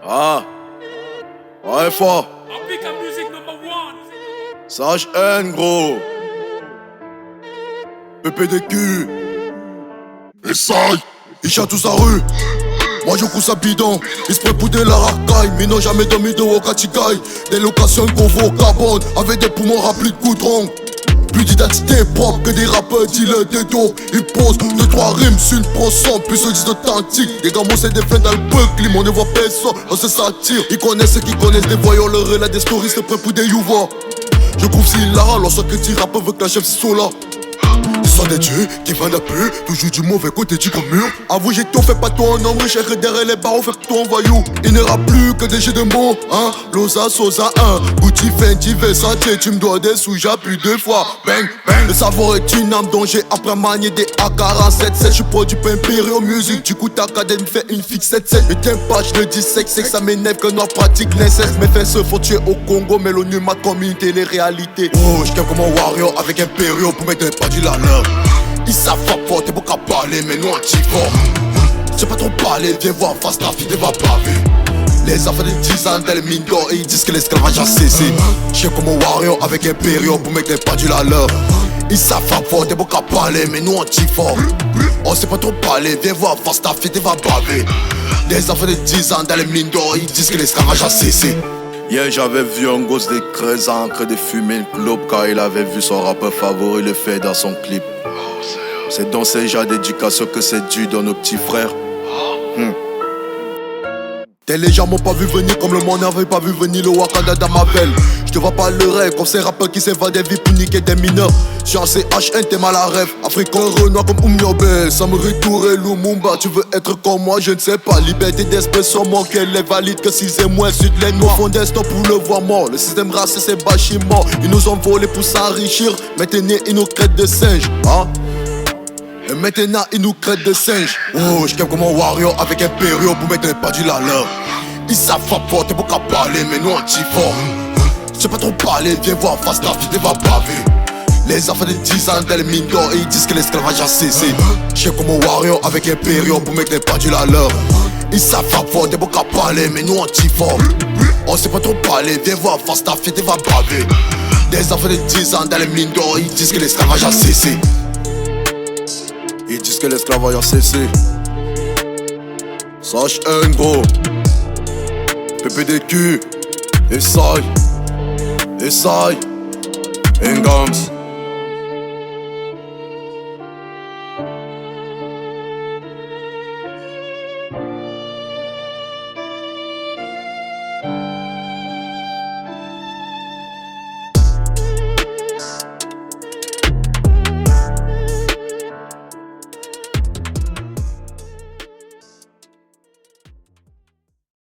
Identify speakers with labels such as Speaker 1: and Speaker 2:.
Speaker 1: Ah, ouais, fort.
Speaker 2: Africa music number one.
Speaker 1: Sage N, gros. PPDQ. Essaye. Il chante toute sa rue. Moi je couche à bidon. Ils se prépoudaient la racaille. Mais n'ont jamais dormi de Wakatigaï. Des locations convo carbone. Avec des poumons remplis de goudron. Plus d'identité propre que des rappeurs dealers des dopes. Ils posent 2-3 rimes sur une proson. Plus se disent authentique. Les gamins c'est des flingues dans le buckle. On ne voit personne, on se s'attire. Ils connaissent ceux qui connaissent des voyants. Le relais des stories c'est prêt pour des youva. Je trouve si hilarant lorsque tu rappes avec la chef si là. Ils sont des dieux qui vendent un peu, toujours du mauvais côté du mur. Avoue j'ai tout fait pas toi un homme riche et derrière les barreaux fait ton voyou. Il n'y aura plus que des jeux de mots, hein. Loza, Sosa, 1, Gucci, Fenty, Versace. Tu me dois des sous, j'appuie 2 fois. Bang, bang. Le savoir est une âme dont j'ai appris à manier des AK-47. Je suis produit pas impériaux musique. Du coup t'académie fait une fixette 7. Et t'aimes pas, je le dis sec, c'est que ça m'énerve que nos pratiques l'inceste. Mes fins se font tuer au Congo, mais l'ONU m'a comme une télé-réalité. Oh, j't'aime comme un warrior avec un période pour mettre pas du la leur. Ils savent pas fort, t'es beau qu'à parler, mais nous on t'y fort. J'ai pas trop parlé, viens voir face la fille, va baver. Les enfants de 10 ans dans les mines d'or et ils disent que l'esclavage a cessé. J'suis comme un warrior avec un période pour mettre pas du la leur. Ils savent pas fort, t'es beau qu'à parler, mais nous on t'y fort. On sait pas trop parler, viens voir face la fille, va baver. Les enfants de 10 ans dans les mines d'or, ils disent que l'esclavage a cessé. Hier j'avais vu un gosse de 13 ans en train de fumer une clope car il avait vu son rappeur favori le faire dans son clip. C'est dans ces genres d'éducation que c'est dû dans nos petits frères. Les gens m'ont pas vu venir comme le monde n'avait pas vu venir le Wakanda dans ma belle. Je te vois pas le rêve comme ces rappeurs qui s'évadent des vies pour niquer des mineurs. J'suis en CHN, t'es mal à rêve. Africain renoir comme Oumyobé. Samurai Touré, Lumumba. Tu veux être comme moi, je ne sais pas. Liberté d'expression, mon qu'elle est valide que 6 et moins. Sud les noirs font destin pour le voir mort. Le système raciste c'est bâchiment. Ils nous ont volé pour s'enrichir. Maintenant ils nous craitent de singes, hein. Et maintenant ils nous craitent de singes. Oh, j't'aime comme un warrior avec un période pour mettre pas du la leur. Ils savent pas fort, t'es beau qu'à parler, mais nous on t'y fort. J'ai pas trop parlé, viens voir face la vie, va baver. Les enfants de 10 ans dans les mines d'or et ils disent que l'esclavage a cessé. J'suis comme un warrior avec un période pour mettre pas du la leur. Ils savent pas fort, t'es beau qu'à parler, mais nous on t'y fort. On sait pas trop parler, viens voir face la vie, va baver. Les enfants de 10 ans dans les mines d'or et ils disent que l'esclavage a cessé. Ils disent que l'esclavage a cessé. Sache un gros. PPDQ. Essaye. Essaye. Engams.